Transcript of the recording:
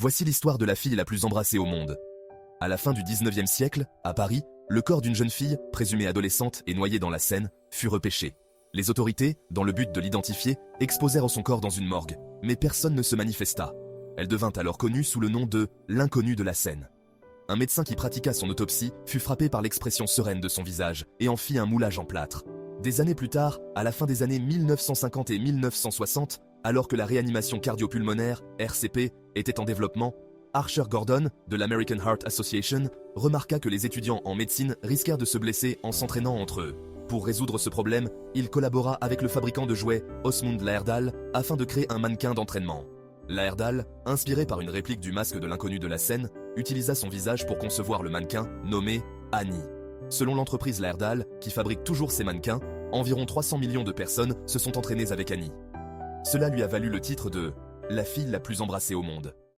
Voici l'histoire de la fille la plus embrassée au monde. À la fin du 19e siècle, à Paris, le corps d'une jeune fille, présumée adolescente et noyée dans la Seine, fut repêché. Les autorités, dans le but de l'identifier, exposèrent son corps dans une morgue, mais personne ne se manifesta. Elle devint alors connue sous le nom de « l'inconnue de la Seine ». Un médecin qui pratiqua son autopsie fut frappé par l'expression sereine de son visage et en fit un moulage en plâtre. Des années plus tard, à la fin des années 1950 et 1960, alors que la réanimation cardio-pulmonaire, RCP, était en développement, Archer Gordon, de l'American Heart Association, remarqua que les étudiants en médecine risquèrent de se blesser en s'entraînant entre eux. Pour résoudre ce problème, il collabora avec le fabricant de jouets Osmund Laerdal afin de créer un mannequin d'entraînement. Laerdal, inspiré par une réplique du masque de l'inconnu de la Seine, utilisa son visage pour concevoir le mannequin nommé Annie. Selon l'entreprise Laerdal, qui fabrique toujours ces mannequins, environ 300 millions de personnes se sont entraînées avec Annie. Cela lui a valu le titre de « la fille la plus embrassée au monde ».